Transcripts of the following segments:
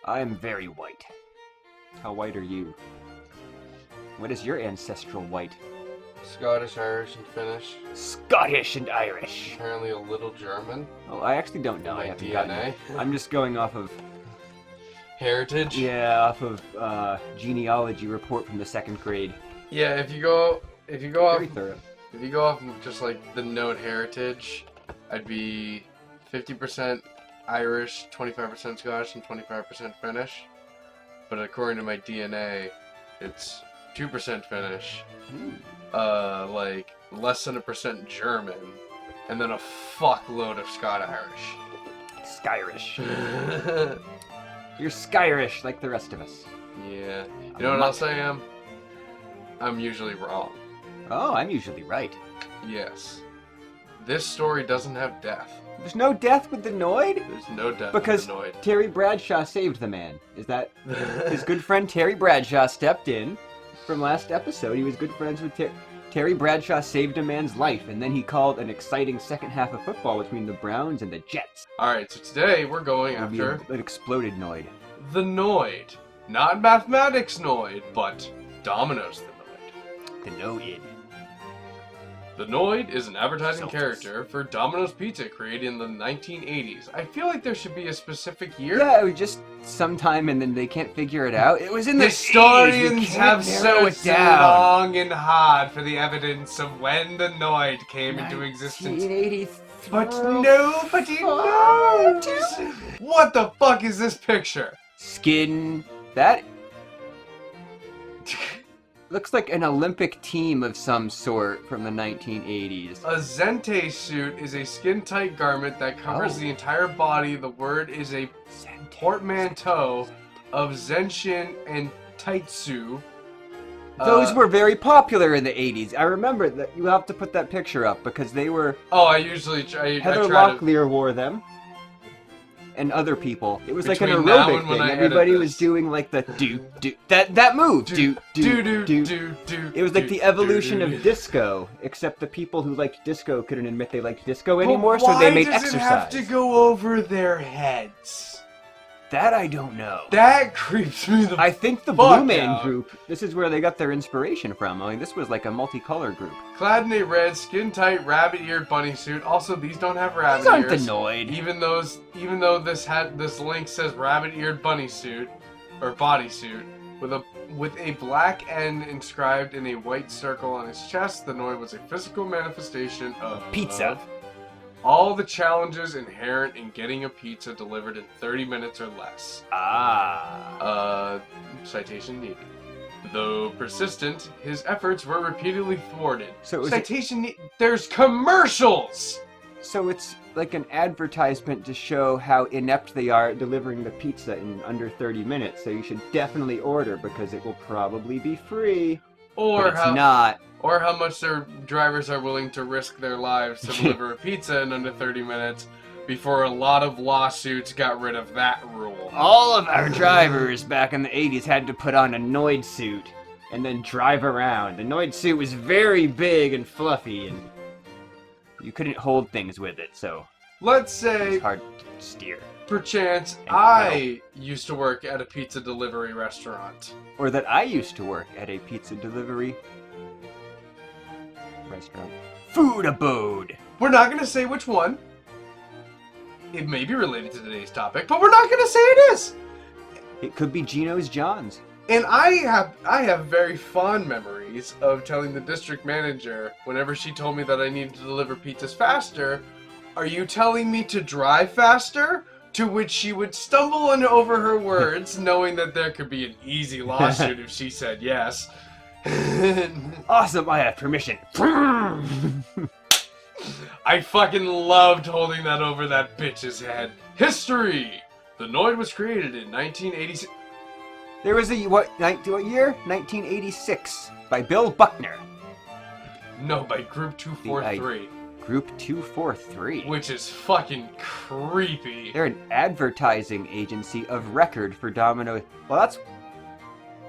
I am very white. How white are you? What is your ancestral white? Scottish, Irish, and Finnish. Scottish and Irish. Apparently a little German. Oh, I actually don't know. My I haven't DNA. gotten it. I'm just going off of Heritage. off of genealogy report from the 2nd grade. Yeah, if you go off Very thorough. if you go off just like the Noid heritage, I'd be 50% Irish, 25% Scottish, and 25% Finnish. But according to my DNA, it's 2% Finnish, like less than 1% German, and then a fuckload of Scot-Irish. Skyrish. You're Skyrish like the rest of us. Yeah. You know what else I am? I'm usually wrong. Oh, I'm usually right. Yes. This story doesn't have death. There's no death with the Noid? There's no death Because with the Noid. Terry Bradshaw saved the man. Is that... His good friend Terry Bradshaw stepped in from last episode. He was good friends with Terry Bradshaw saved a man's life, and then he called an exciting second half of football between the Browns and the Jets. Alright, so today we're going It would be after an exploded Noid. the Noid. Not mathematics Noid, but Domino's the Noid. The Noid. The Noid is an advertising Celtics. character for Domino's Pizza created in the 1980s. I feel like there should be a specific year. Yeah, it was just sometime and then they can't figure it out. It was in the 80s. Historians We have can't narrow it searched down. long and hard for the evidence of when the Noid came into existence. 1983. But nobody knows! What the fuck is this picture? Skin. That looks like an Olympic team of some sort from the 1980s. A Zente suit is a skin-tight garment that covers Oh. the entire body. The word is a portmanteau of Zenshin and Taitsu. Those were very popular in the 80s. I remember that. You have to put that picture up because they were... Oh, I usually try. Heather I try to. Locklear wore them. And other people. It was like an Between now aerobic and when thing. I edit Everybody this. was doing like the do that move. Do. It was like the evolution of disco, except the people who liked disco couldn't admit they liked disco anymore, so they made Why does exercise. it have to go over their heads? That I don't know. That creeps me the I think the fuck Blue Man out. Group, this is where they got their inspiration from. I mean, this was like a multicolor group. Clad in a red, skin-tight, rabbit-eared bunny suit. Also, these don't have rabbit These aren't the ears. Noid. Even though this link says rabbit-eared bunny suit or bodysuit with a black N inscribed in a white circle on his chest, the Noid was a physical manifestation of Pizza. all the challenges inherent in getting a pizza delivered in 30 minutes or less. Citation needed. Though persistent, his efforts were repeatedly thwarted. So is There's commercials! So it's like an advertisement to show how inept they are at delivering the pizza in under 30 minutes. So you should definitely order because it will probably be free. Or But it's not. Or how much their drivers are willing to risk their lives to deliver a pizza in under 30 minutes before a lot of lawsuits got rid of that rule. All of our drivers back in the 80s had to put on a Noid suit and then drive around. The Noid suit was very big and fluffy and you couldn't hold things with it, so Let's say, it's hard to steer. perchance, And I used to work at a pizza delivery restaurant. Or that I used to work at a pizza delivery restaurant. Food abode! We're not going to say which one. It may be related to today's topic, but we're not going to say it is. It could be Gino's John's. And I have very fond memories of telling the district manager, whenever she told me that I needed to deliver pizzas faster, "Are you telling me to drive faster?" To which she would stumble over her words, knowing that there could be an easy lawsuit if she said yes. Awesome, I have permission. I fucking loved holding that over that bitch's head. History! The Noid was created in 1986. There was a, what year? 1986, by Bill Buckner. No, by Group 243. Group 243. Which is fucking creepy. They're an advertising agency of record for Domino. Well, that's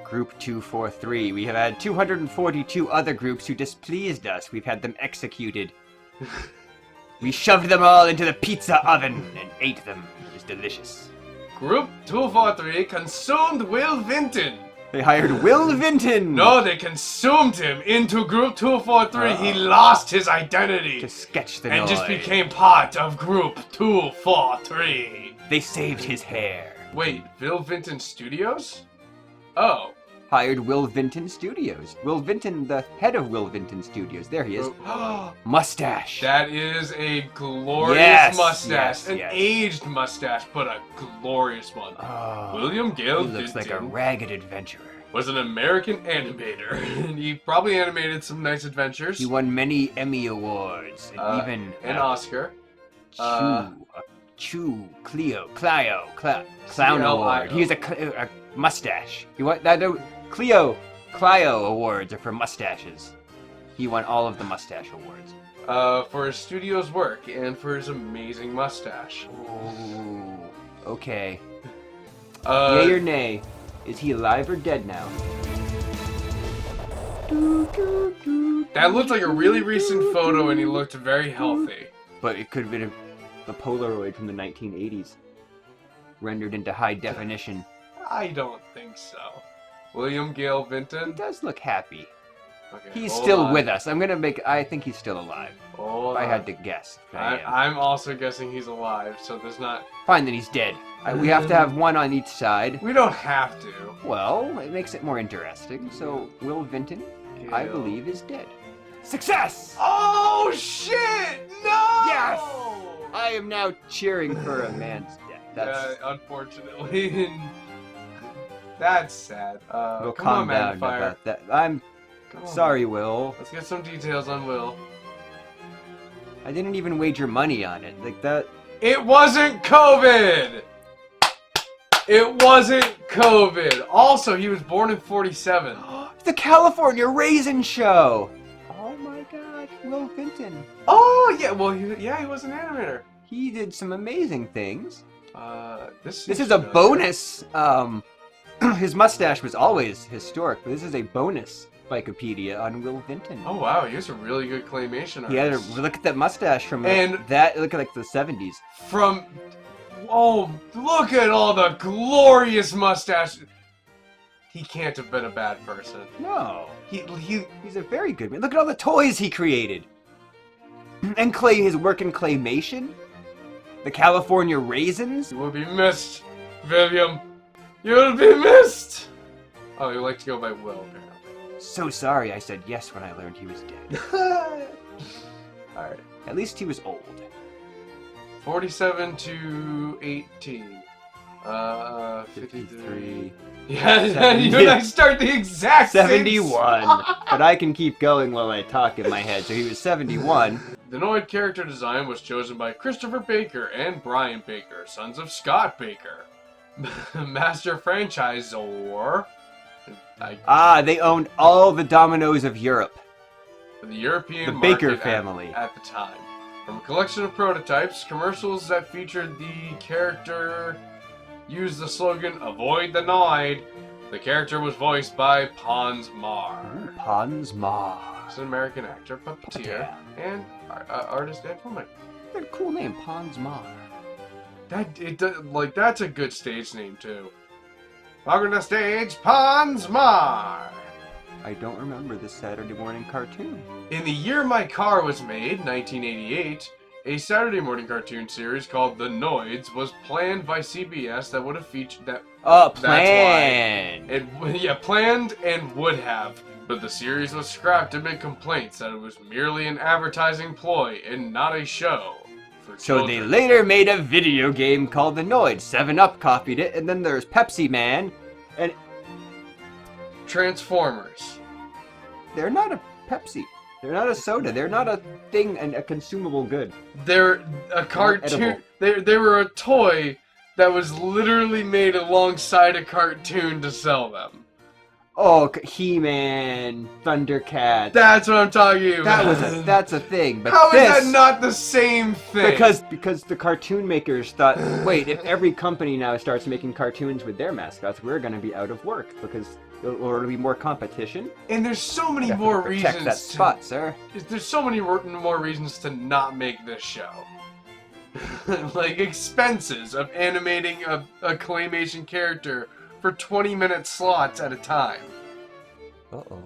Group 243. We have had 242 other groups who displeased us. We've had them executed. We shoved them all into the pizza oven and ate them. It was delicious. Group 243 consumed Will Vinton. They hired Will Vinton. No, they consumed him into Group 243. He lost his identity. To sketch the and Noid. just became part of Group 243. They saved his hair. Wait, Will Vinton Studios? Oh. Hired Will Vinton Studios. Will Vinton, the head of Will Vinton Studios. There he is. Mustache. That is a glorious mustache. An yes. aged mustache, but a glorious one. William Gale He looks like a Vinton ragged adventurer. was an American animator. And he probably animated some nice adventures. He won many Emmy Awards, and even an Oscar. Clown C-L-I-O. Award. He has a mustache. He won Clio Awards are for mustaches. He won all of the mustache awards. For his studio's work and for his amazing mustache. Ooh, okay. Uh, Yay or nay? Is he alive or dead now? That looked like a really recent photo and he looked very healthy. But it could have been a Polaroid from the 1980s, rendered into high definition. I don't think so. William Gale He Vinton? does look happy. Okay, He's hold still on. with us. I think he's still alive. Hold If I on. had to guess. I am. I'm also guessing he's alive, so there's not... Fine, then he's dead. We have to have one on each side. We don't have to. Well, it makes it more interesting. So, Will Vinton, I Gale. believe, is dead. Success! Oh, shit! No! Yes! I am now cheering for a man's death. That's... Unfortunately. That's sad. We'll come on, calm down Magnifier. about that. I'm Come on. sorry, Will. Let's get some details on Will. I didn't even wager money on it. Like that... It wasn't COVID! It wasn't COVID. Also, he was born in 47. The California Raisin Show! Oh my gosh, Will Vinton. Oh, yeah, well, he was an animator. He did some amazing things. This This is a bonus. His mustache was always historic, but this is a bonus Wikipedia on Will Vinton. Oh, wow, he was a really good claymation artist. He had a look at that mustache from And- look at like the 70s. Oh, look at all the glorious mustache. He can't have been a bad person. No, He he's a very good man. Look at all the toys he created. And his work in claymation. The California Raisins. will be missed, William. You'll be missed. Oh, you like to go by Will, apparently. So sorry I said yes when I learned he was dead. Alright. At least he was old. 47 to 18. 53. Yeah, you and I start the exact same 71. But I can keep going while I talk in my head. So he was 71. The Noid character design was chosen by Christopher Baker and Brian Baker, sons of Scott Baker. Master franchisor. They owned all the dominoes of Europe. For the European The Baker market family. At the time. From a collection of prototypes, commercials that featured the character used the slogan, "Avoid the Noid." The character was voiced by Pons Maar. Pons Maar. He's an American actor, puppeteer, and artist and filmmaker. What a cool name, Pons Maar. That's a good stage name too. Welcome to stage, Pons Maar. I don't remember this Saturday morning cartoon. In the year my car was made, 1988, a Saturday morning cartoon series called The Noids was planned by CBS that would have featured that. Planned. Planned and would have. But the series was scrapped amid complaints that it was merely an advertising ploy and not a show for So children. they later made a video game called The Noid. 7-Up copied it, and then there's Pepsi Man, and Transformers. they're not a Pepsi. They're not a soda. They're not a thing and a consumable good. They're a cartoon. They were a toy that was literally made alongside a cartoon to sell them. Oh, He-Man, Thundercats. That's what I'm talking about. That's a thing. But How is this, that not the same thing? Because the cartoon makers thought, wait, if every company now starts making cartoons with their mascots, we're going to be out of work because there'll be more competition. And there's so many You have to more protect reasons. that spot, sir. There's so many more reasons to not make this show. like expenses of animating a claymation character for 20-minute slots at a time. Uh-oh.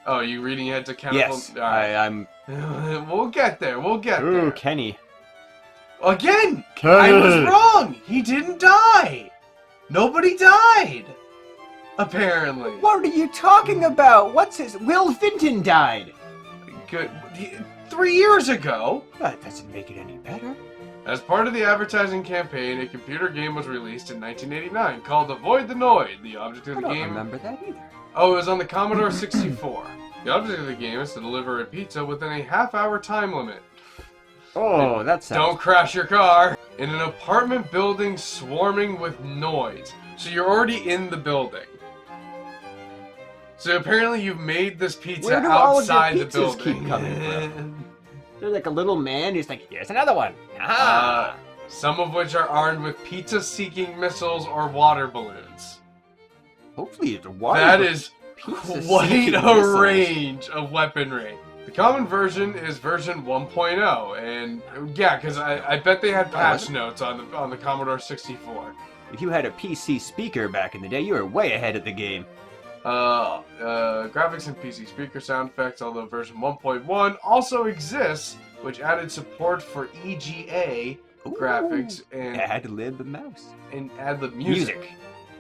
Oh, you reading ahead to Kenneth? Yes, I'm... We'll get there. We'll get Ooh, there. Kenny. Again, Kenny! I was wrong. He didn't die. Nobody died. Apparently. What are you talking about? Will Vinton died. Good. 3 years ago. That doesn't make it any better. As part of the advertising campaign, a computer game was released in 1989 called Avoid the Noid. The object of I the don't game... remember that either. Oh, it was on the Commodore 64. The object of the game is to deliver a pizza within a half-hour time limit. Oh, that sounds... Don't crash your car. In an apartment building swarming with noise. So you're already in the building. So apparently you've made this pizza Where do outside all of your the pizzas building. keep coming from? There's like a little man who's like, here's another one. Some of which are armed with pizza-seeking missiles or water balloons. Hopefully it's a water. That is pizza-seeking quite a missiles. range of weaponry. The common version is version 1.0, and yeah, because I bet they had patch notes on the Commodore 64. If you had a PC speaker back in the day, you were way ahead of the game. Graphics and PC speaker sound effects, although version 1.1 also exists, which added support for EGA graphics and ad-lib mouse. And ad-lib music.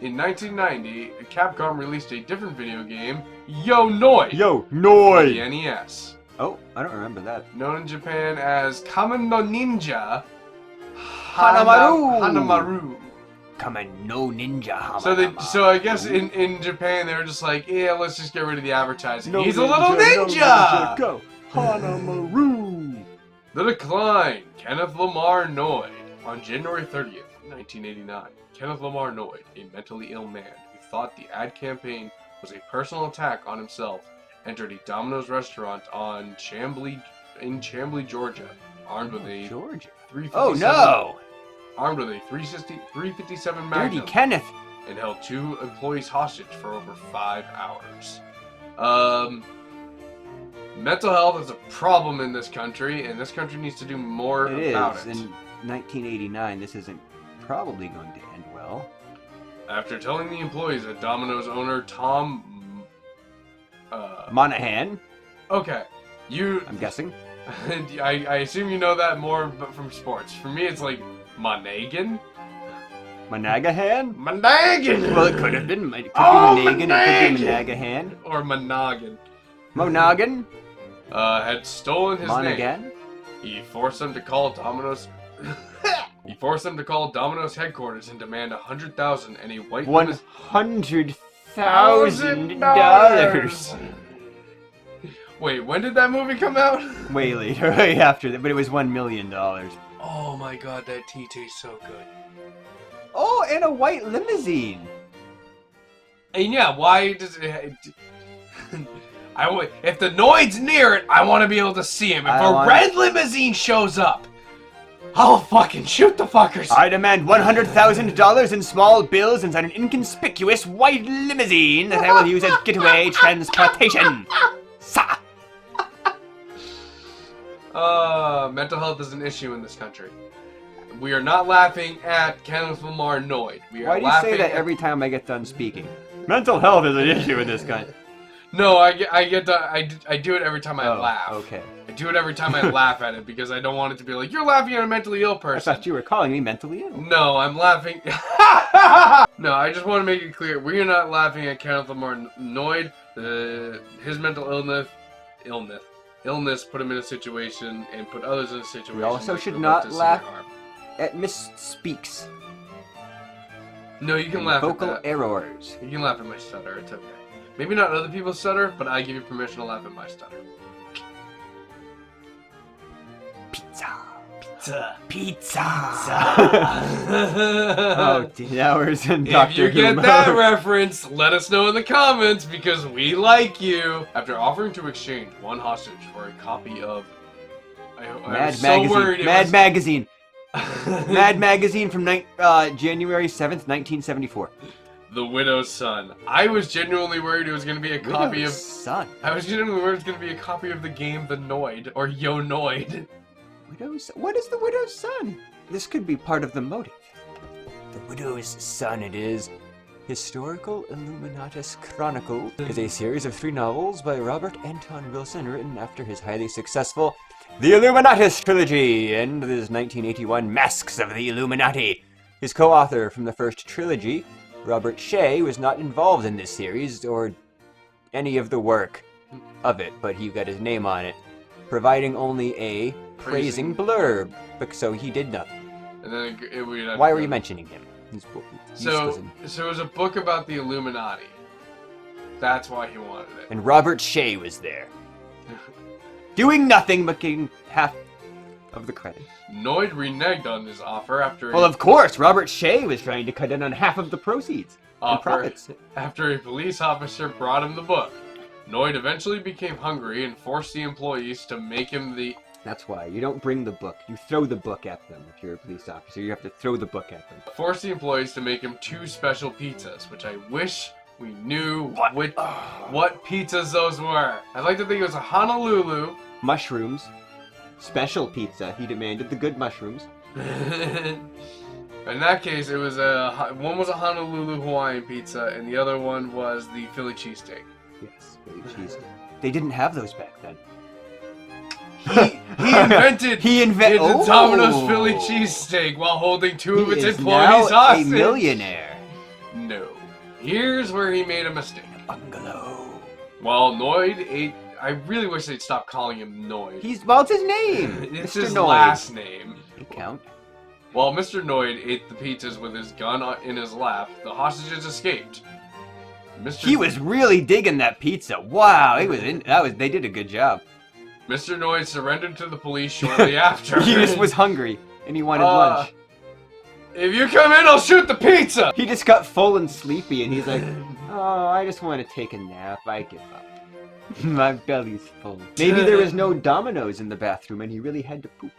In 1990, Capcom released a different video game, Yo Noid! Yo, For Noid! the NES. Oh, I don't remember that. Known in Japan as Kamen no Ninja Hanamaru! Hanamaru. Kamen no ninja. So I guess in Japan they were just like, yeah, let's just get rid of the advertising. No He's a ninja, little no ninja! Go! Hanamaru! The Decline, Kenneth Lamar Noid. On January 30th, 1989, Kenneth Lamar Noid, a mentally ill man who thought the ad campaign was a personal attack on himself, entered a Domino's restaurant in Chamblee, Georgia, armed with a Georgia. 357 Oh no! Armed with a 357 Magnum. Dirty Kenneth! And held 2 employees hostage for over 5 hours. Mental health is a problem in this country, and this country needs to do more about it. In 1989, this isn't probably going to end well. After telling the employees that Domino's owner Tom Monahan. Okay, I'm guessing. I assume you know that more from sports. For me, it's like Monaghan. Monagahan? Monaghan! Well, it could have been. It could be Monaghan. It could be Monagahan. Or Monaghan. Monaghan? Had stolen his Monaghan? name. He forced them to call Domino's. He forced them to call Domino's headquarters and demand $100,000 and a white $100,000. Wait, when did that movie come out? Way later, way after that, but it was $1 million. Oh my god, that tea tastes so good. Oh, and a white limousine. And yeah, why does it? If the Noid's near it, I want to be able to see him. If a red limousine shows up, I'll fucking shoot the fuckers. I demand $100,000 in small bills inside an inconspicuous white limousine that I will use as getaway transportation. Sa. Mental health is an issue in this country. We are not laughing at Kenneth Lamar Noid. We are Why do you say that every time I get done speaking? Mental health is an issue in this country. No, I get done. I do it every time I laugh. Okay. I do it every time I laugh at it because I don't want it to be like, you're laughing at a mentally ill I person. thought you were calling me mentally ill. No, I'm laughing. No, I just want to make it clear. We are not laughing at Kenneth Lamar Noid. His mental illness put him in a situation and put others in a situation. We also should not laugh at misspeaks. No, you can laugh at vocal that. errors. You can laugh at my stutter. It's okay. Maybe not other people's stutter, but I give you permission to laugh at my stutter. Pizza. Pizza. Pizza. Oh, 10 hours and Doctor If you get that reference, let us know in the comments because we like you. After offering to exchange one hostage for a copy of Mad Magazine. Mad Magazine. Mad Magazine from January 7th, 1974. The Widow's Son. I was genuinely worried it was going to be a copy of... Son. I was genuinely worried it was going to be a copy of the game The Noid, or Yo Noid. Widow's... What is the widow's son? This could be part of the motive. The widow's son it is. Historical Illuminatus Chronicle is a series of 3 novels by Robert Anton Wilson written after his highly successful The Illuminatus trilogy and his 1981 Masks of the Illuminati. His co-author from the first trilogy, Robert Shea, was not involved in this series or any of the work of it, but he got his name on it, providing only a praising blurb, so he did nothing. And then Why were you mentioning him? So it was a book about the Illuminati. That's why he wanted it. And Robert Shea was there. Doing nothing but getting half of the credit. Noid reneged on his offer after... Well, of course, Robert Shea was trying to cut in on half of the proceeds and profits. After a police officer brought him the book. Noid eventually became hungry and forced the employees to make him the... That's why. You don't bring the book. You throw the book at them. If you're a police officer, you have to throw the book at them. Forced the employees to make him 2 special pizzas, which I wish we knew what pizzas those were. I'd like to think it was a Honolulu. Mushrooms. Special pizza. He demanded the good mushrooms. In that case, it was one was a Honolulu Hawaiian pizza, and the other one was the Philly cheesesteak. Yes, Philly cheesesteak. They didn't have those back then. He invented the Domino's Philly cheesesteak while holding 2 of its employees hostage. A millionaire. No. Here's where he made a mistake. Bungalow. While Noid ate... I really wish they'd stop calling him Noid. It's his name. It's Mr. his Noid. last name. It count. While Mr. Noid ate the pizzas with his gun in his lap, the hostages escaped. He was really digging that pizza. Wow, they did a good job. Mr. Noid surrendered to the police shortly after. He just was hungry and he wanted lunch. If you come in, I'll shoot the pizza! He just got full and sleepy and he's like, oh, I just want to take a nap. I give up. My belly's full. Maybe there was no Domino's in the bathroom and he really had to poop.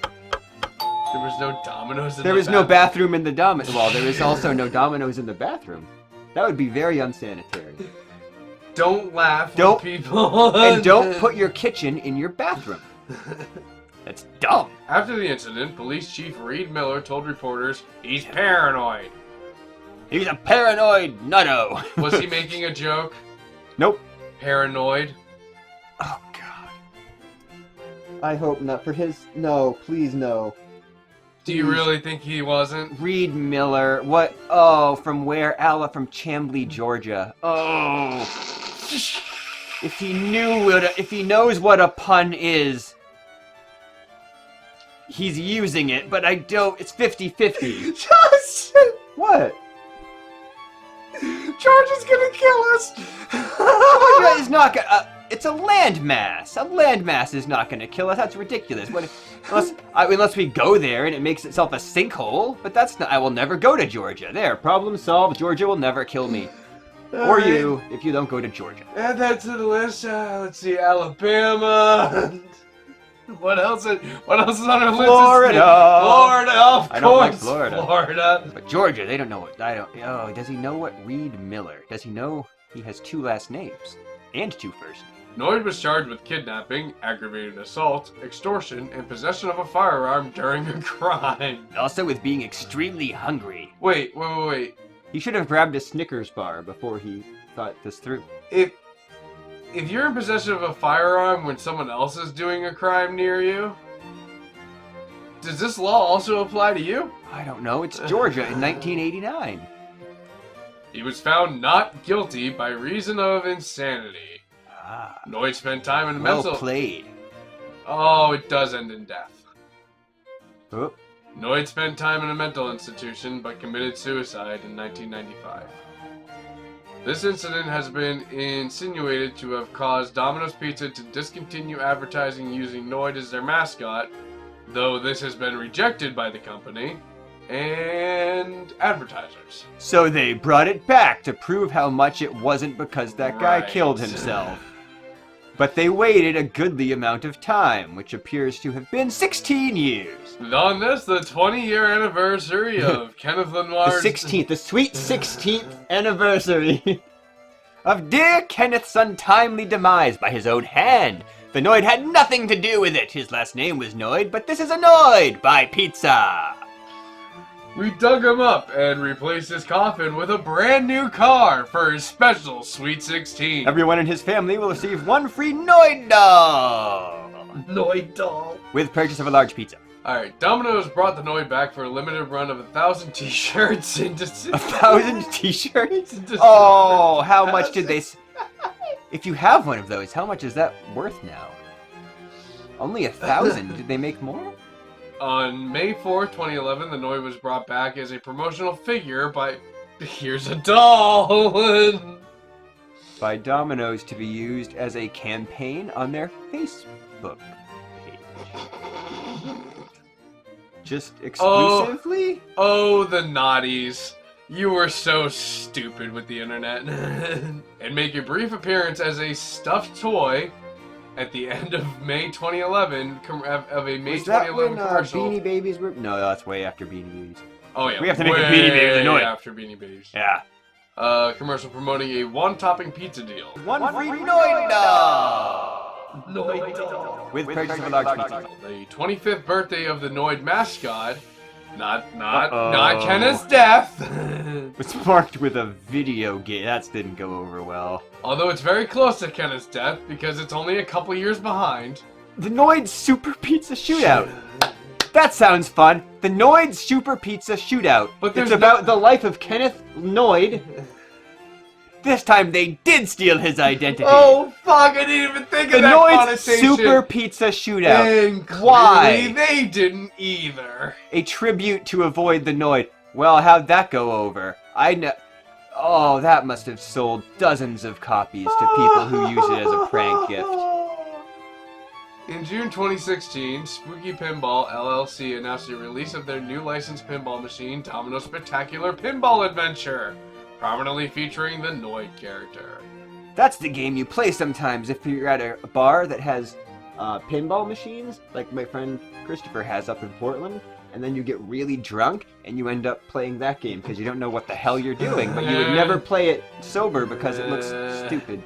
There was no Domino's in the bathroom? There was no bathroom in the Domino's. Well, there was also no Domino's in the bathroom. That would be very unsanitary. Don't laugh when people... And don't put your kitchen in your bathroom. That's dumb. After the incident, Police Chief Reed Miller told reporters he's paranoid. He's a paranoid nutto. Was he making a joke? Nope. Paranoid? Oh, God. I hope not. For his... No, please no. Do you really think he wasn't? Reed Miller. What? Oh, from where? Allah, from Chamblee, Georgia. Oh. If he knows what a pun is, he's using it, but I don't. It's 50-50. Justin! What? Georgia's gonna kill us! Georgia is not gonna... it's a landmass. A landmass is not gonna kill us. That's ridiculous. Unless we go there and it makes itself a sinkhole. But that's not... I will never go to Georgia. There, problem solved. Georgia will never kill me. Or you, if you don't go to Georgia. Add that to the list. Let's see, Alabama. What else is on our list? Florida, of course. I don't like Florida. Florida. But Georgia, they don't know what. Oh, does he know what Reed Miller? Does he know he has 2 last names and 2 first names? Noid was charged with kidnapping, aggravated assault, extortion, and possession of a firearm during a crime. Also with being extremely hungry. Wait. He should have grabbed a Snickers bar before he thought this through. If you're in possession of a firearm when someone else is doing a crime near you, does this law also apply to you? I don't know. It's Georgia in 1989. He was found not guilty by reason of insanity. Ah. Noid spent time in a Well played. Oh, it does end in death. Oh. Noid spent time in a mental institution but committed suicide in 1995. This incident has been insinuated to have caused Domino's Pizza to discontinue advertising using Noid as their mascot, though this has been rejected by the company and advertisers. So they brought it back to prove how much it wasn't because that guy killed himself. But they waited a goodly amount of time, which appears to have been 16 years. On this, the 20-year anniversary of Kenneth Lenoir's... The sweet 16th anniversary of dear Kenneth's untimely demise by his own hand, The Noid had nothing to do with it. His last name was Noid, but this is a Noid. Buy pizza. We dug him up and replaced his coffin with a brand new car for his special Sweet 16. Everyone in his family will receive one free Noid doll. Noid doll. With purchase of a large pizza. Alright, Domino's brought the Noid back for a limited run of 1,000 t-shirts in December. 1,000 t-shirts? Oh, how much did they... If you have one of those, how much is that worth now? Only 1,000? Did they make more? On May 4th, 2011, the Noid was brought back as a promotional figure by... Here's a doll! By Domino's to be used as a campaign on their Facebook page. Just exclusively? Oh, the naughties. You were so stupid with the internet. And make a brief appearance as a stuffed toy at the end of May 2011 of a May Was that 2011 when commercial. Beanie Babies were... No, that's way after Beanie Babies. Oh yeah, We have to make a Beanie Babies annoying. after Beanie Babies. Yeah. Commercial promoting a one-topping pizza deal. One free Noid doll! Noid doll. With purchase of a large pizza. The 25th birthday of the Noid mascot. Not Uh-oh. Kenneth's death. Was marked with a video game. That didn't go over well. Although it's very close to Kenneth's death because it's only a couple years behind. The Noid Super Pizza Shootout. That sounds fun. The Noid Super Pizza Shootout. But It's there's about the life of Kenneth Noid. This time they did steal his identity. Oh fuck! I didn't even think the of that Noid's connotation. Super Pizza Shootout. And clearly Why? they didn't either. A tribute to avoid the Noid. Well, how'd that go over? I know. Oh, that must have sold dozens of copies to people who use it as a prank gift. In June 2016, Spooky Pinball LLC announced the release of their new licensed pinball machine, Domino's Spectacular Pinball Adventure, prominently featuring the Noid character. That's the game you play sometimes if you're at a bar that has pinball machines, like my friend Christopher has up in Portland, and then you get really drunk and you end up playing that game because you don't know what the hell you're doing, but you would never play it sober because it looks stupid.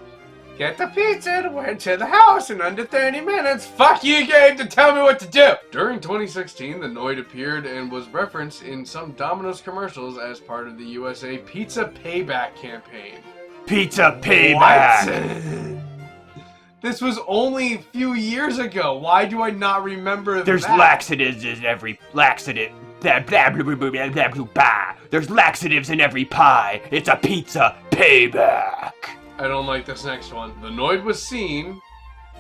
Get the pizza and went to the house in under 30 minutes. Fuck you, game, to tell me what to do. During 2016, the Noid appeared and was referenced in some Domino's commercials as part of the USA Pizza Payback campaign. Pizza Payback! What? This was only a few years ago. Why do I not remember There's that? laxatives in every laxative. Blah, blah, blah, blah, blah, blah, blah, blah, blah. There's laxatives in every pie. It's a pizza payback. I don't like this next one. The Noid was seen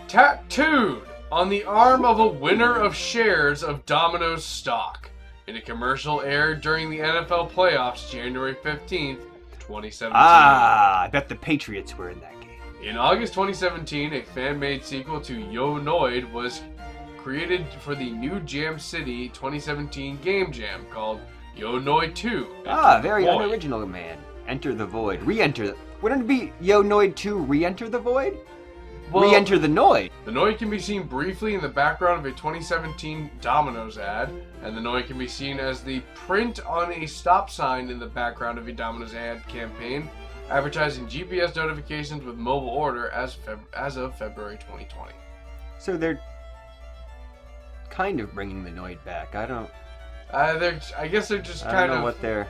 tattooed on the arm of a winner of shares of Domino's stock in a commercial aired during the NFL playoffs January 15th, 2017. Ah, I bet the Patriots were in that game. In August 2017, a fan-made sequel to Yo Noid was created for the new Jam City 2017 game jam called Yo Noid 2. Very Void. unoriginal, man. Enter the void. Re-enter. Wouldn't it be Yo Noid 2 Re-enter the void? Well, Re-enter the Noid. The Noid can be seen briefly in the background of a 2017 Domino's ad, and the Noid can be seen as the print on a stop sign in the background of a Domino's ad campaign, advertising GPS notifications with mobile order as of February 2020. So they're kind of bringing the Noid back. I I guess they're just don't kind know of what they're...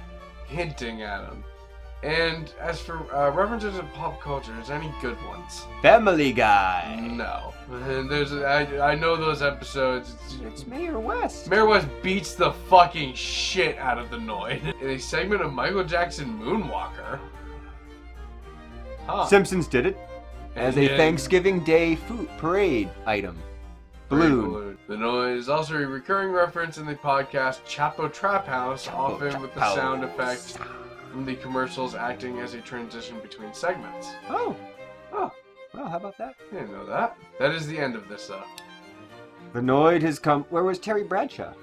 hinting at them. And as for references to pop culture, is there any good ones? Family Guy. No. I know those episodes. It's Mayor West. Mayor West beats the fucking shit out of the Noid in a segment of Michael Jackson Moonwalker. Huh. Simpsons did it as a And- Thanksgiving Day food parade item. Balloon. The Noid is also a recurring reference in the podcast Chapo Trap House, often with the sound effect from the commercials acting as a transition between segments. Oh. Well, how about that? I didn't know that. That is the end of this, though. The Noid has come... Where was Terry Bradshaw?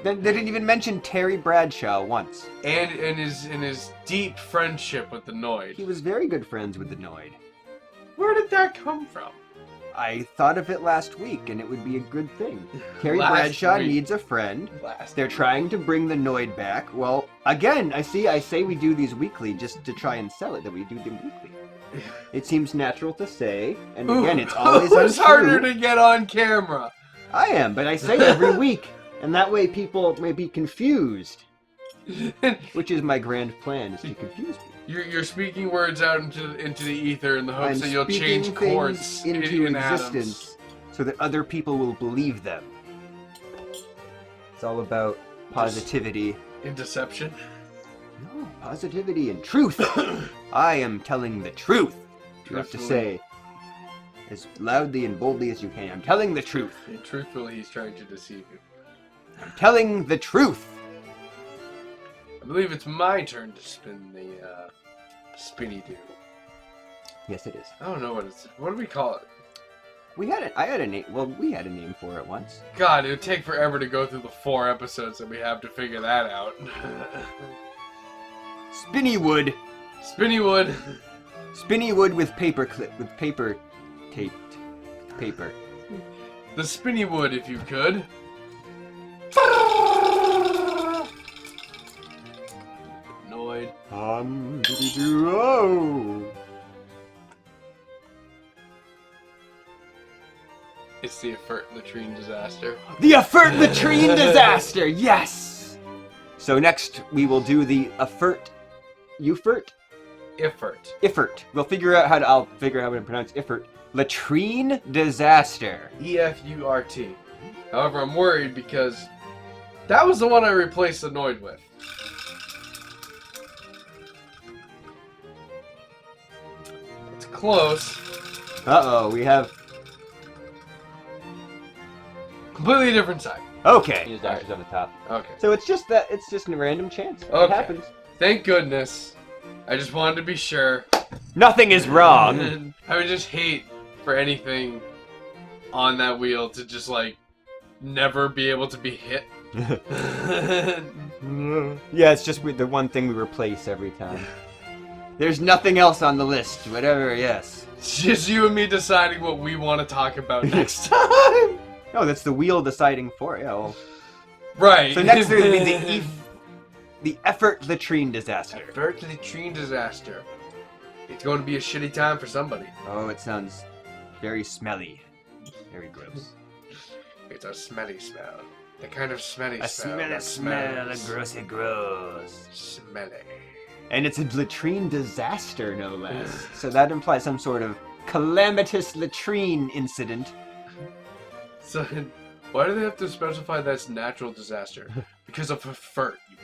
They didn't even mention Terry Bradshaw once. And in his deep friendship with the Noid. He was very good friends with the Noid. Where did that come from? I thought of it last week, and it would be a good thing. Terry Last Bradshaw week. needs a friend. They're trying to bring the Noid back. Well, again, I say we do these weekly just to try and sell it, that we do them weekly. It seems natural to say, and again, it's always Who's untrue. harder to get on camera? I am, but I say it every week, and that way people may be confused. Which is my grand plan, is to confuse people. You're speaking words out into the ether in the hopes I'm that you'll speaking change chords things into in existence so that other people will believe them. It's all about positivity. In deception? No, positivity and truth. I am telling the truth. You have to say as loudly and boldly as you can. I'm telling the truth. And truthfully, he's trying to deceive you. I'm telling the truth. I believe it's my turn to spin the spinny do. Yes, it is. I don't know what do we call it? I had a name. Well, we had a name for it once. God, it would take forever to go through the 4 episodes that we have to figure that out. Spinny wood. Spinny wood. Spinny wood with paper taped paper. The spinny wood, if you could. Noid. Oh. It's the effort latrine disaster. The effort latrine disaster. Yes. So next we will do the effort. Effort. We'll figure out I'll figure out how to pronounce effort. Latrine disaster. EFURT. However, I'm worried because that was the one I replaced the Noid with. It's close. Uh-oh, we have... Completely different side. Okay. Use dashes on the top. Okay. So it's just a random chance. It Okay. happens. Thank goodness. I just wanted to be sure. Nothing is wrong. I would just hate for anything on that wheel to just, like, never be able to be hit. Yeah, it's just the one thing we replace every time. There's nothing else on the list. Whatever, yes. It's just you and me deciding what we want to talk about next time. Oh, that's the wheel deciding for it. Yeah, well. Right. So next there will be the effort latrine disaster. Effort latrine disaster. It's going to be a shitty time for somebody. Oh, it sounds very smelly. Very gross. It's a smelly smell. The kind of smelly A smell. smelly that smell, a smells gross. Smelly. And it's a latrine disaster, no less. So that implies some sort of calamitous latrine incident. So, why do they have to specify that's natural disaster? Because of effort, you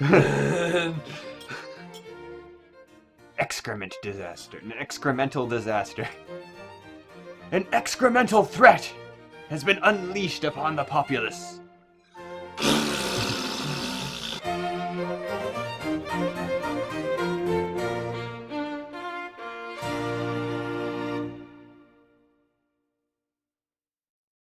idiot. Excrement disaster. An excremental disaster. An excremental threat has been unleashed upon the populace.